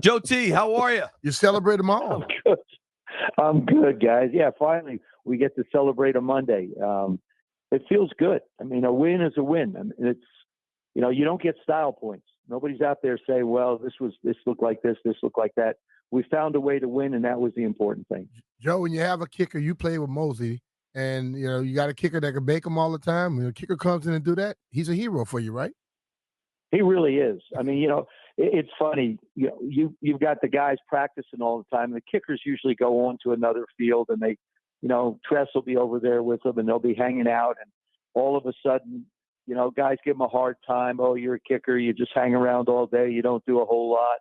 Joe T, how are you? You celebrate them all. I'm good. I'm good, guys. Yeah, finally we get to celebrate a Monday. It feels good. I mean, a win is a win. I mean, it's, you don't get style points. Nobody's out there saying, well, this looked like this looked like that. We found a way to win, and that was the important thing. Joe, when you have a kicker, you play with Mosey, and you got a kicker that can make them all the time. When a kicker comes in and do that, he's a hero for you, right? He really is. I mean, it's funny. You've got the guys practicing all the time. The kickers usually go on to another field, and they, Tress will be over there with them, and they'll be hanging out. And all of a sudden, guys give them a hard time. Oh, you're a kicker. You just hang around all day. You don't do a whole lot.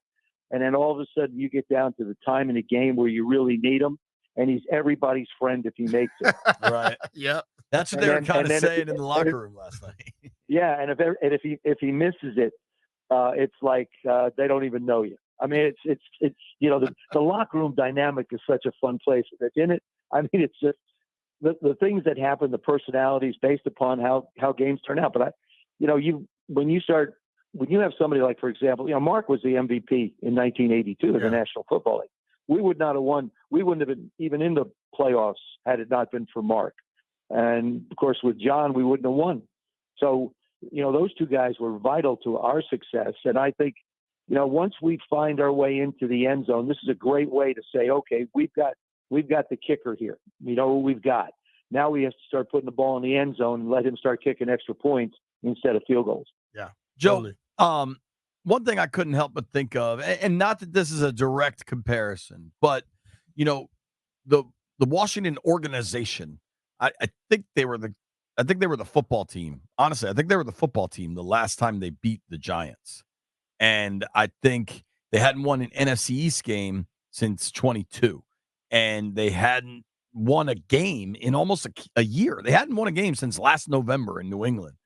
And then all of a sudden, you get down to the time in the game where you really need him, and he's everybody's friend if he makes it. Right. Yep. That's what they were kind of saying in the locker room last night. Yeah, and if he misses it, it's like they don't even know you. I mean, it's the locker room dynamic is such a fun place. That's in it. I mean, it's just the things that happen, the personalities based upon how games turn out. But when you have somebody like, for example, Mark was the MVP in 1982 in the National Football League. We would not have won. We wouldn't have been even in the playoffs had it not been for Mark. And of course, with John, we wouldn't have won. So, those two guys were vital to our success. And I think, once we find our way into the end zone, this is a great way to say, okay, we've got the kicker here. We know what we've got. Now we have to start putting the ball in the end zone and let him start kicking extra points instead of field goals. Yeah. Joe, one thing I couldn't help but think of, and not that this is a direct comparison, but, the Washington organization, I think they were the football team. Honestly, I think they were the football team the last time they beat the Giants. And I think they hadn't won an NFC East game since 22. And they hadn't won a game in almost a year. They hadn't won a game since last November in New England.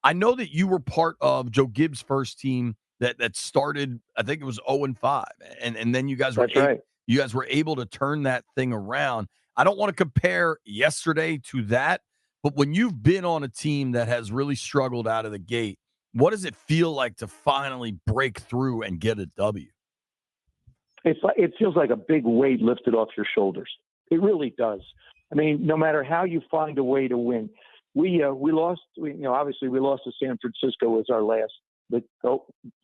I know that you were part of Joe Gibbs' first team that started, I think it was 0-5. And then you guys were able to turn that thing around. I don't want to compare yesterday to that, but when you've been on a team that has really struggled out of the gate, what does it feel like to finally break through and get a W? It feels like a big weight lifted off your shoulders. It really does. I mean, no matter how you find a way to win, we lost. Obviously we lost to San Francisco was our last. That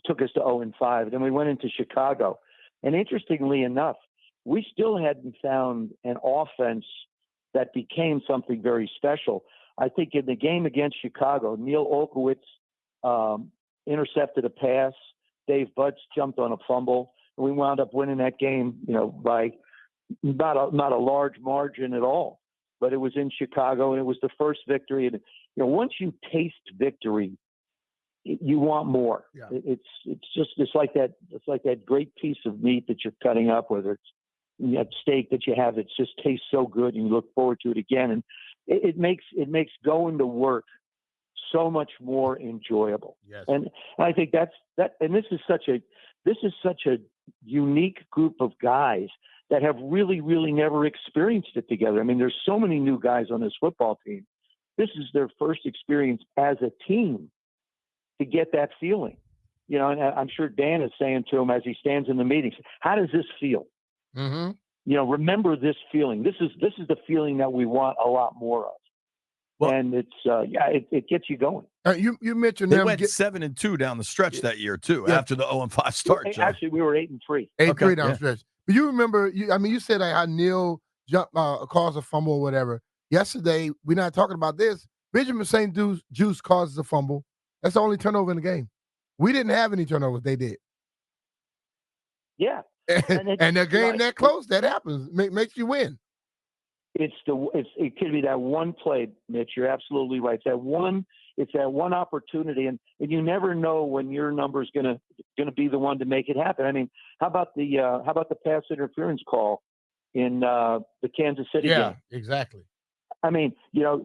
took us to 0-5. Then we went into Chicago, and interestingly enough, we still hadn't found an offense that became something very special. I think in the game against Chicago, Neil Olkowitz intercepted a pass. Dave Butts jumped on a fumble. And we wound up winning that game, by not a large margin at all. But it was in Chicago, and it was the first victory. And once you taste victory, you want more. Yeah. It's like that great piece of meat that you're cutting up, whether it's that steak that you have that just tastes so good and you look forward to it again. And it makes going to work so much more enjoyable. Yes. And I think that's and this is such a unique group of guys that have really, really never experienced it together. I mean, there's so many new guys on this football team. This is their first experience as a team to get that feeling. And I'm sure Dan is saying to him as he stands in the meetings, how does this feel? Mm-hmm. Remember this feeling. This is the feeling that we want a lot more of. Well, and it's it gets you going. You mentioned they went 7-2 down the stretch that year too. Yeah. After the 0-5 start. Actually, we were 8-3. 8-3 down the stretch. But you remember? You said how Neil jumped caused a fumble or whatever. Yesterday, we're not talking about this. Benjamin St. Juice causes a fumble. That's the only turnover in the game. We didn't have any turnovers. They did. Yeah. And the game that close, that happens. Makes you win. It could be that one play, Mitch. You're absolutely right. It's that one opportunity, and you never know when your number is gonna be the one to make it happen. I mean, how about the pass interference call in the Kansas City game? Yeah, exactly. I mean,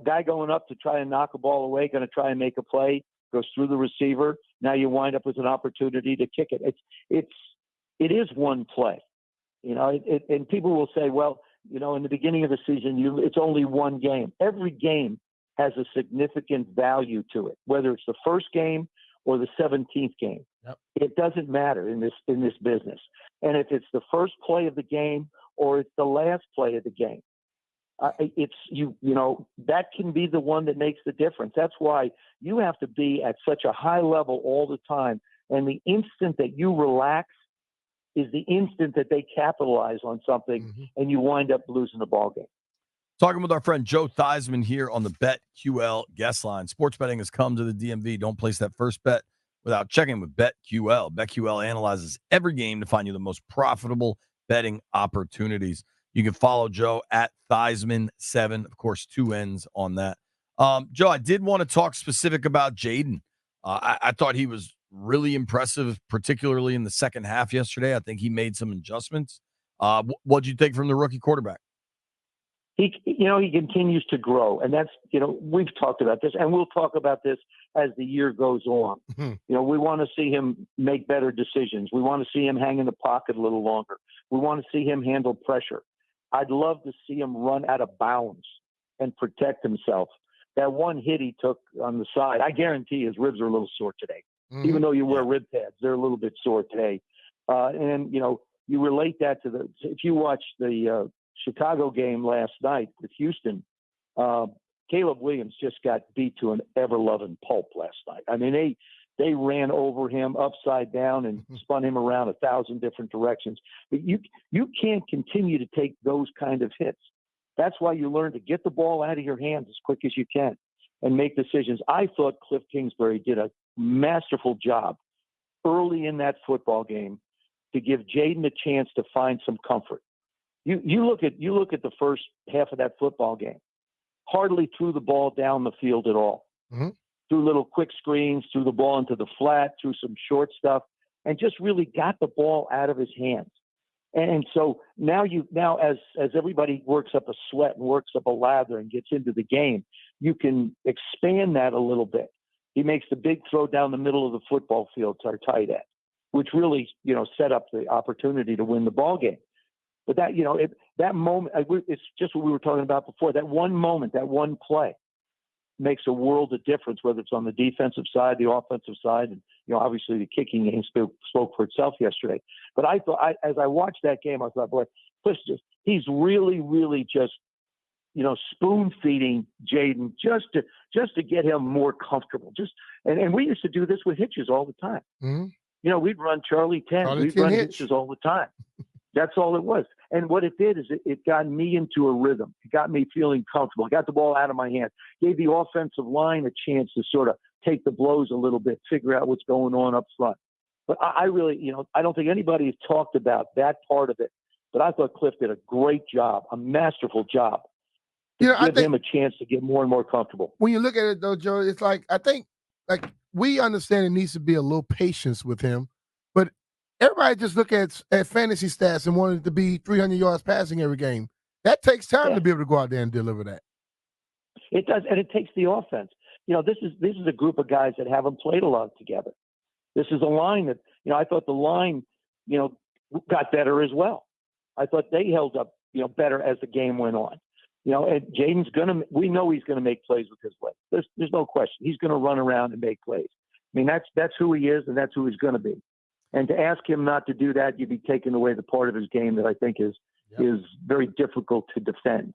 guy going up to try and knock a ball away, going to try and make a play, goes through the receiver. Now you wind up with an opportunity to kick it. It is one play, and people will say, well, in the beginning of the season, it's only one game. Every game has a significant value to it, whether it's the first game or the 17th game. Yep. It doesn't matter in this business. And if it's the first play of the game or it's the last play of the game, it's that can be the one that makes the difference. That's why you have to be at such a high level all the time. And the instant that you relax is the instant that they capitalize on something, and you wind up losing the ball game. Talking with our friend Joe Theismann here on the BetQL guest line. Sports betting has come to the DMV. Don't place that first bet without checking with BetQL. BetQL analyzes every game to find you the most profitable betting opportunities. You can follow Joe at Theismann7. Of course, 2 N's on that. Joe, I did want to talk specific about Jayden. I thought he was really impressive, particularly in the second half yesterday. I think he made some adjustments. What'd you think from the rookie quarterback? He continues to grow, and that's, we've talked about this, and we'll talk about this as the year goes on. We want to see him make better decisions. We want to see him hang in the pocket a little longer. We want to see him handle pressure. I'd love to see him run out of bounds and protect himself. That one hit he took on the side, I guarantee his ribs are a little sore today. Even though you wear rib pads, they're a little bit sore today. And you relate that to if you watch the Chicago game last night with Houston, Caleb Williams just got beat to an ever-loving pulp last night. I mean, they ran over him upside down and spun him around 1,000 different directions. But you can't continue to take those kind of hits. That's why you learn to get the ball out of your hands as quick as you can and make decisions. I thought Kliff Kingsbury did a masterful job early in that football game to give Jayden a chance to find some comfort. You look at the first half of that football game. Hardly threw the ball down the field at all. Threw little quick screens, threw the ball into the flat, threw some short stuff, and just really got the ball out of his hands. And so now as everybody works up a sweat and works up a lather and gets into the game, you can expand that a little bit. He makes the big throw down the middle of the football field to our tight end, which really, set up the opportunity to win the ball game. But that, that moment, it's just what we were talking about before. That one moment, that one play makes a world of difference, whether it's on the defensive side, the offensive side, and, obviously the kicking game spoke for itself yesterday. But I thought, as I watched that game, I thought, boy, he's really, really just, spoon feeding Jayden just to get him more comfortable. And we used to do this with hitches all the time. We'd run Charlie 10. We'd run hitches all the time. That's all it was. And what it did is it got me into a rhythm. It got me feeling comfortable. It got the ball out of my hands. Gave the offensive line a chance to sort of take the blows a little bit, figure out what's going on up front. But I really, I don't think anybody has talked about that part of it. But I thought Kliff did a great job, a masterful job. I think him a chance to get more and more comfortable. When you look at it, though, Joe, it's I think we understand it needs to be a little patience with him. But everybody just look at fantasy stats and wanted to be 300 yards passing every game. That takes time to be able to go out there and deliver that. It does, and it takes the offense. This is a group of guys that haven't played a lot together. This is a line that, I thought the line, got better as well. I thought they held up, better as the game went on. And Jayden's we know he's gonna make plays with his legs. There's no question. He's gonna run around and make plays. I mean, that's who he is, and that's who he's gonna be. And to ask him not to do that, you'd be taking away the part of his game that I think is very difficult to defend.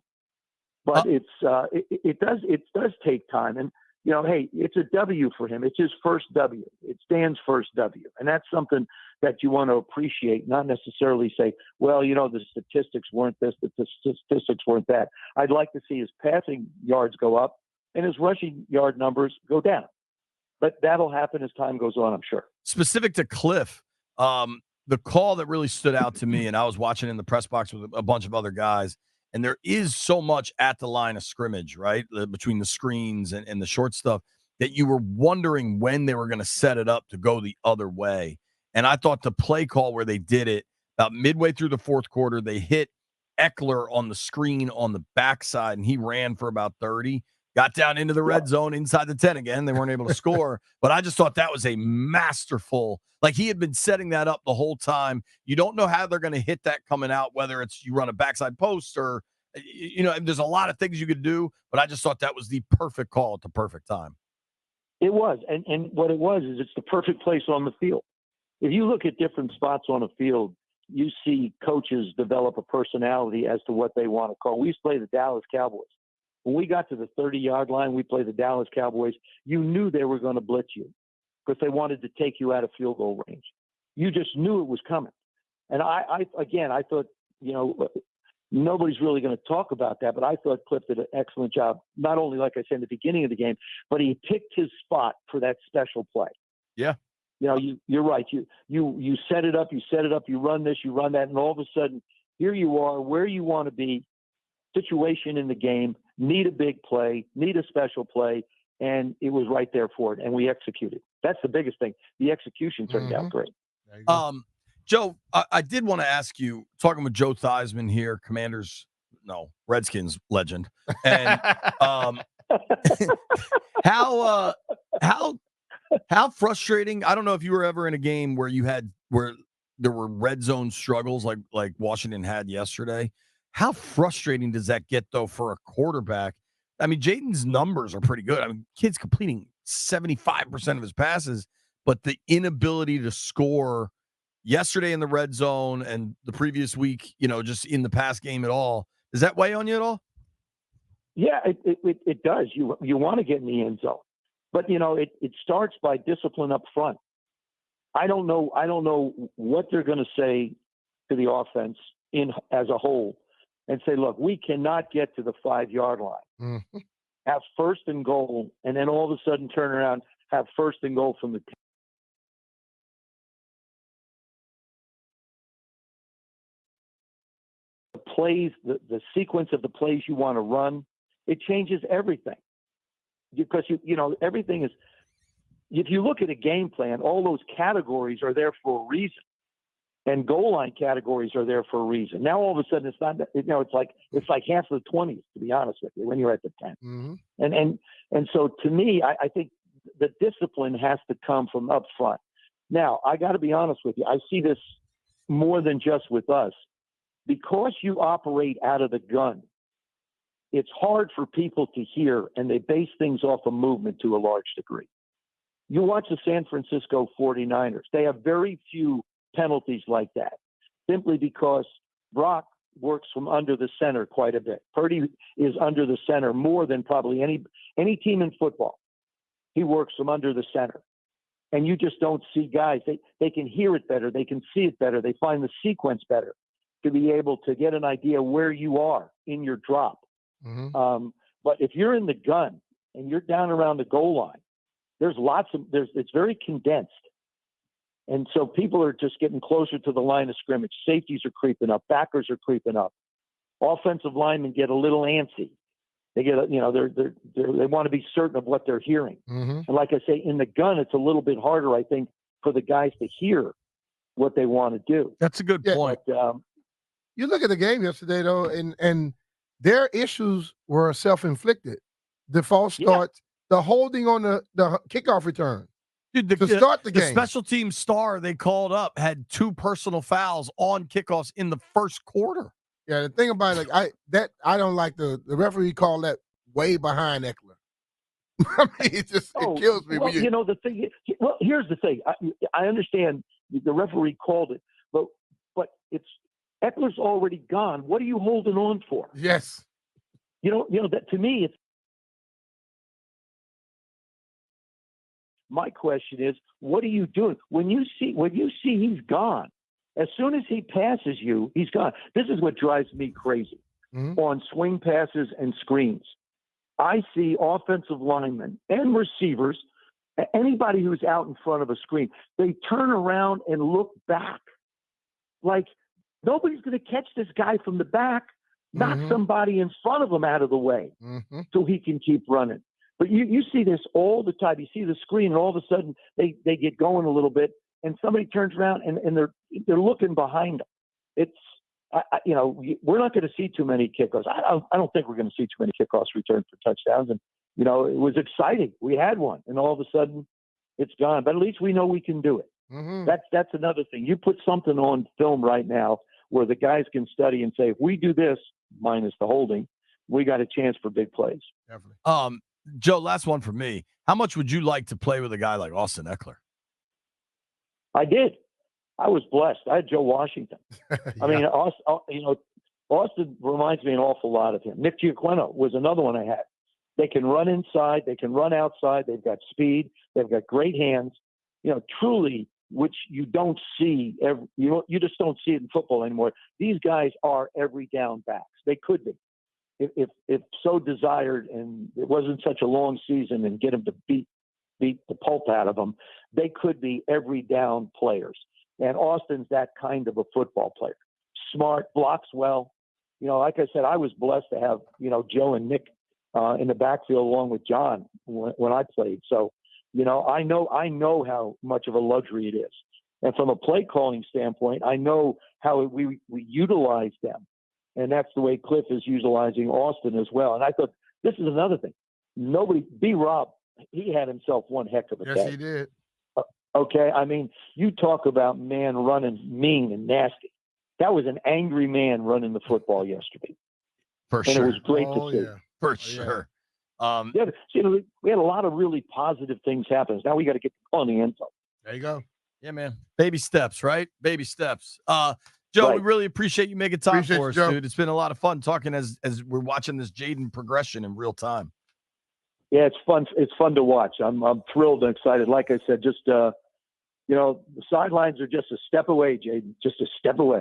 But it does take time. And, hey, it's a W for him. It's his first W. It's Dan's first W. And that's something that you want to appreciate, not necessarily say, well, the statistics weren't this, the statistics weren't that. I'd like to see his passing yards go up and his rushing yard numbers go down. But that'll happen as time goes on, I'm sure. Specific to Kliff, the call that really stood out to me, and I was watching in the press box with a bunch of other guys, and there is so much at the line of scrimmage, right, between the screens and the short stuff, that you were wondering when they were going to set it up to go the other way. And I thought the play call where they did it, about midway through the fourth quarter, they hit Eckler on the screen on the backside, and he ran for about 30. Got down into the red zone inside the 10 again. They weren't able to score. But I just thought that was a masterful, he had been setting that up the whole time. You don't know how they're going to hit that coming out, whether it's you run a backside post or, there's a lot of things you could do. But I just thought that was the perfect call at the perfect time. It was. And what it was is it's the perfect place on the field. if you look at different spots on a field, you see coaches develop a personality as to what they want to call. We used to play the Dallas Cowboys. When we got to the 30-yard line, we played the Dallas Cowboys. You knew they were going to blitz you because they wanted to take you out of field goal range. You just knew it was coming. And I thought, nobody's really going to talk about that, but I thought Kliff did an excellent job. Not only, like I said, in the beginning of the game, but he picked his spot for that special play. Yeah. You're right. You set it up, you run this, you run that, and all of a sudden, here you are where you want to be, situation in the game, need a big play, need a special play, and it was right there for it, and we executed. That's the biggest thing. The execution turned out great. Joe, I did want to ask you, talking with Joe Theismann here, Redskins legend, and how frustrating. I don't know if you were ever in a game where there were red zone struggles like Washington had yesterday. How frustrating does that get though for a quarterback? I mean, Jayden's numbers are pretty good. I mean, kid's completing 75% of his passes, but the inability to score yesterday in the red zone and the previous week, just in the pass game at all, does that weigh on you at all? Yeah, it does. You want to get in the end zone, but it starts by discipline up front. I don't know what they're going to say to the offense as a whole, and say, look, we cannot get to the 5-yard line. Mm-hmm. Have first and goal, and then all of a sudden turn around, have first and goal from the plays, the sequence of the plays you want to run. It changes everything, because everything is. If you look at a game plan, all those categories are there for a reason, and goal line categories are there for a reason. Now all of a sudden it's not. It's like half of the 20s, to be honest with you, when you're at the 10. Mm-hmm. And so to me, I think the discipline has to come from up front. Now I got to be honest with you. I see this more than just with us, because you operate out of the gun. It's hard for people to hear, and they base things off of movement to a large degree. You watch the San Francisco 49ers. They have very few penalties like that, simply because Brock works from under the center quite a bit. Purdy is under the center more than probably any team in football. He works from under the center. And you just don't see guys. They can hear it better. They can see it better. They find the sequence better to be able to get an idea where you are in your drop. Mm-hmm. But if you're in the gun and you're down around the goal line, it's very condensed. And so people are just getting closer to the line of scrimmage. Safeties are creeping up. Backers are creeping up. Offensive linemen get a little antsy. They get, they want to be certain of what they're hearing. Mm-hmm. And like I say, in the gun, it's a little bit harder, I think, for the guys to hear what they want to do. That's a good point. But, you look at the game yesterday, though, and their issues were self-inflicted. The false starts, the holding on the kickoff return. Dude, to start the game. The special team star they called up had 2 personal fouls on kickoffs in the first quarter. Yeah, the thing about it, I don't like the referee called that way behind Eckler. I mean, it kills me. Well, the thing. Well, here's the thing. I understand the referee called it, but it's Eckler's already gone. What are you holding on for? Yes. That to me, it's. My question is, what are you doing when you see he's gone? As soon as he passes you, he's gone. This is what drives me crazy on swing passes and screens. I see offensive linemen and receivers, anybody who's out in front of a screen, they turn around and look back. Like, nobody's going to catch this guy from the back, knock somebody in front of him out of the way so he can keep running. But you see this all the time. You see the screen, and all of a sudden they get going a little bit, and somebody turns around and they're looking behind them. It's we're not going to see too many kickoffs. I don't think we're going to see too many kickoffs returned for touchdowns. And it was exciting. We had one, and all of a sudden it's gone. But at least we know we can do it. That's another thing. You put something on film right now where the guys can study and say, if we do this minus the holding, we got a chance for big plays. Definitely. Joe, last one for me. How much would you like to play with a guy like Austin Eckler? I did. I was blessed. I had Joe Washington. I mean, Austin reminds me an awful lot of him. Nick Giaquino was another one I had. They can run inside. They can run outside. They've got speed. They've got great hands. Truly, which you don't see. You just don't see it in football anymore. These guys are every down backs. They could be, if so desired, and it wasn't such a long season and get them to beat the pulp out of them. They could be every down players. And Austin's that kind of a football player. Smart, blocks well. Like I said, I was blessed to have, Joe and Nick in the backfield along with John when I played. So, I know how much of a luxury it is. And from a play calling standpoint, I know how we utilize them. And that's the way Kliff is utilizing Austin as well. And I thought, this is another thing. B-Rob, he had himself one heck of a day. Yes, he did. Okay, I mean, you talk about man running mean and nasty. That was an angry man running the football yesterday. For and sure. It was great to see. Yeah. For sure. We had a lot of really positive things happen. Now we got to get the ball in the end zone. There you go. Yeah, man. Baby steps, right? Baby steps. Joe, Right. we really appreciate you making time Appreciate for you, us, Joe. dude. It's been a lot of fun talking as we're watching this Jayden progression in real time. Yeah, it's fun. It's fun to watch. I'm thrilled and excited. Like I said, just the sidelines are just a step away, Jayden. Just a step away.